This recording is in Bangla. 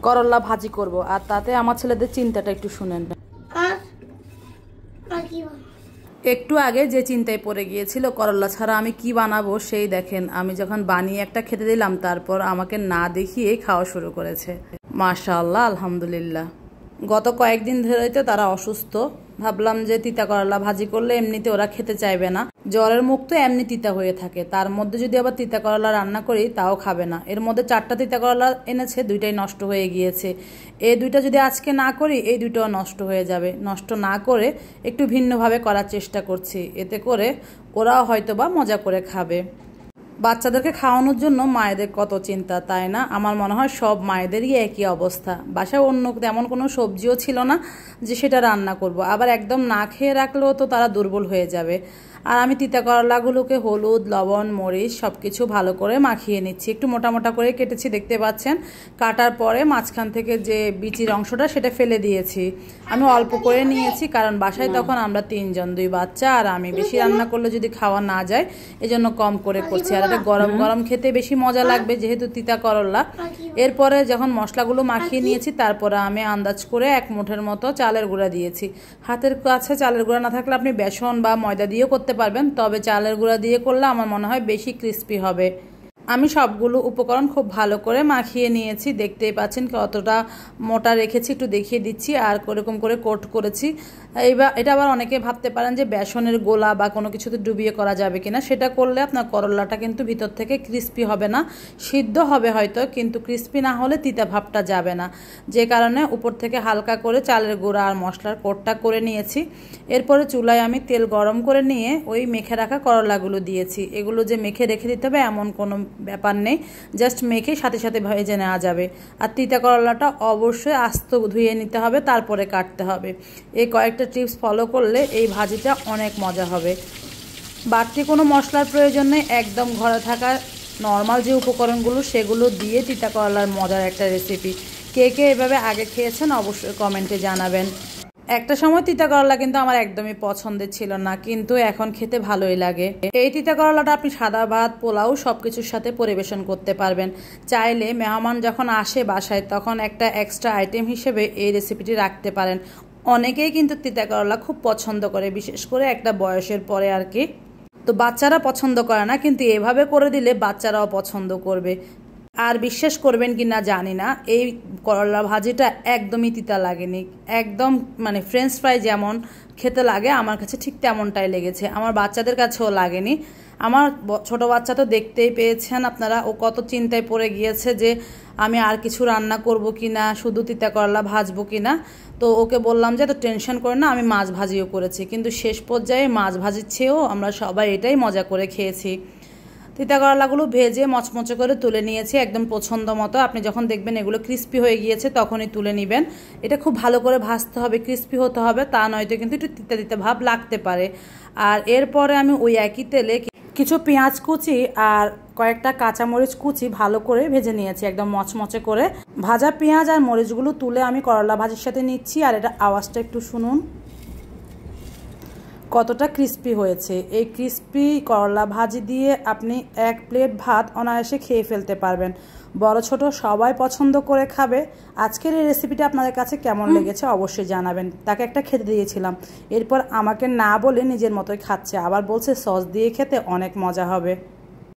করলা ভাজি করব আর তাতে আমার ছেলেদের চিন্তাটা একটু শুনেন। একটু আগে যে চিন্তায় পড়ে গিয়েছিল করলা ছাড়া আমি কি বানাবো সেই দেখেন, আমি যখন বানিয়ে একটা খেতে দিলাম তারপর আমাকে না দেখিয়েই খাওয়া শুরু করেছে। মাশাআল্লাহ, আলহামদুলিল্লাহ। গত কয়েকদিন ধরেই তো তারা অসুস্থ, ভাবলাম যে তিতা করলা ভাজি করলে এমনিতে ওরা খেতে চাইবে না, জ্বরের মুখ তো এমনি তিতা হয়ে থাকে, তার মধ্যে যদি আবার তিতা করলা রান্না করি তাও খাবে না। এর মধ্যে 4টা তিতা করলা এনেছে, 2টাই নষ্ট হয়ে গিয়েছে। এই 2টা যদি আজকে না করি এই 2টাও নষ্ট হয়ে যাবে। নষ্ট না করে একটু ভিন্নভাবে করার চেষ্টা করছি, এতে করে ওরাও হয়তো বা মজা করে খাবে। বাচ্চাদেরকে খাওয়ানোর জন্য মায়েদের কত চিন্তা, তাই না? আমার মনে হয় সব মায়েদেরই একই অবস্থা। বাসায় অন্য তেমন কোনো সবজিও ছিল না যে সেটা রান্না করব, আবার একদম না খেয়ে রাখলেও তো তারা দুর্বল হয়ে যাবে। আর আমি তিতা করলাগুলোকে হলুদ, লবণ, মরিচ সব কিছু ভালো করে মাখিয়ে নিচ্ছি। একটু মোটা মোটা করে কেটেছি, দেখতে পাচ্ছেন। কাটার পরে মাঝখান থেকে যে বিচির অংশটা সেটা ফেলে দিয়েছি। আমি অল্প করে নিয়েছি, কারণ বাসায় তখন আমরা 3 জন, 2 বাচ্চা আর আমি। বেশি রান্না করলে যদি খাওয়া না যায় এজন্য কম করে করছি। আর এটা গরম গরম খেতে বেশি মজা লাগবে যেহেতু তিতা করলা। এরপরে যখন মশলাগুলো মাখিয়ে নিয়েছি তারপরে আমি আন্দাজ করে 1 মুঠের মতো চালের গুঁড়া দিয়েছি। হাতের কাছে চালের গুঁড়া না থাকলে আপনি বেসন বা ময়দা দিয়েও করতে পারবেন, তবে চালের গুঁড়া দিয়ে করলে আমার মনে হয় বেশি ক্রিস্পি হবে। আমি সবগুলো উপকরণ খুব ভালো করে মাখিয়ে নিয়েছি, দেখতেই পাচ্ছেন কতটা মোটা রেখেছি, একটু দেখিয়ে দিচ্ছি। আর এরকম করে কোট করেছি। এটা আবার অনেকে ভাবতে পারেন যে বেসনের গোলা বা কোনো কিছুতে ডুবিয়ে করা যাবে কিনা, সেটা করলে আপনার করলাটা কিন্তু ভিতর থেকে ক্রিস্পি হবে না, সিদ্ধ হবে হয়তো কিন্তু ক্রিস্পি না হলে তিতা ভাবটা যাবে না। যে কারণে উপর থেকে হালকা করে চালের গুঁড়া আর মশলার কোটটা করে নিয়েছি। এরপরে চুলায় আমি তেল গরম করে নিয়ে ওই মেখে রাখা করলাগুলো দিয়েছি। এগুলো যে মেখে রেখে দিতে হবে এমন কোনো ব্যাপার নেই, জাস্ট মেখে সাথে সাথে ভেজে নেওয়া যাবে। আর তিতা করলাটা অবশ্যই আস্ত ধুয়ে নিতে হবে, তারপরে কাটতে হবে। এই কয়েকটা টিপস ফলো করলে এই ভাজিটা অনেক মজা হবে। বাড়তি কোনো মশলার প্রয়োজন নেই, একদম ঘরে থাকা নর্মাল যে উপকরণগুলো সেগুলো দিয়ে তিতা করলার মজার একটা রেসিপি। কে কে এভাবে আগে খেয়েছেন অবশ্যই কমেন্টে জানাবেন। একটা সময় তিতা করলা কিন্তু আমার একদমই পছন্দের ছিল না, কিন্তু এখন খেতে ভালোই লাগে। এই তিতা করলাটা আপনি সাদা ভাত, পোলাও সবকিছুর সাথে পরিবেশন করতে পারবেন। চাইলে মেহমান যখন আসে বাসায় তখন একটা এক্সট্রা আইটেম হিসেবে এই রেসিপিটি রাখতে পারেন। অনেকেই কিন্তু তিতা করলা খুব পছন্দ করে, বিশেষ করে একটা বয়সের পরে আর কি। তো বাচ্চারা পছন্দ করে না, কিন্তু এভাবে করে দিলে বাচ্চারাও পছন্দ করবে। আর বিশ্বাস করবেন কি না জানি না, এই করলা ভাজিটা একদমই তিতা লাগেনি। একদম মানে ফ্রেঞ্চ ফ্রাই যেমন খেতে লাগে আমার কাছে ঠিক তেমনটাই লেগেছে, আমার বাচ্চাদের কাছেও লাগেনি। আমার ছোট বাচ্চা তো দেখতেই পেয়েছেন আপনারা, ও কত চিন্তায় পড়ে গিয়েছে যে আমি আর কিছু রান্না করব কি না, শুধু তিতা করলা ভাজবো কি না। তো ওকে বললাম যে তো টেনশন করে না, আমি মাছ ভাজিও করেছি। কিন্তু শেষ পর্যায়ে মাছ ভাজির চেয়েও আমরা সবাই এটাই মজা করে খেয়েছি। তিতা করলাগুলো ভেজে মচমচে করে তুলে নিয়েছি একদম পছন্দ মতো। আপনি যখন দেখবেন এগুলো ক্রিস্পি হয়ে গিয়েছে তখনই তুলে নেবেন। এটা খুব ভালো করে ভাজতে হবে, ক্রিস্পি হতে হবে, তা নয়তো কিন্তু একটু তিতা তিতা ভাব লাগতে পারে। আর এরপরে আমি ওই একই তেলে কিছু পেঁয়াজ কুচি আর কয়েকটা কাঁচামরিচ কুচি ভালো করে ভেজে নিয়েছি একদম মচমচে করে। ভাজা পেঁয়াজ আর মরিচগুলো তুলে আমি করলা ভাজির সাথে নিচ্ছি, আর এটা আওয়াজটা একটু শুনুন কতটা ক্রিস্পি হয়েছে। এই ক্রিস্পি করলা ভাজি দিয়ে আপনি 1 প্লেট ভাত অনায়াসে খেয়ে ফেলতে পারবেন। বড় ছোট সবাই পছন্দ করে খাবে। আজকের এই রেসিপিটা আপনাদের কাছে কেমন লেগেছে অবশ্যই জানাবেন। তাকে একটা খেতে দিয়েছিলাম, এরপর আমাকে না বলে নিজের মতোই খাচ্ছে, আবার বলছে সস দিয়ে খেতে অনেক মজা হবে।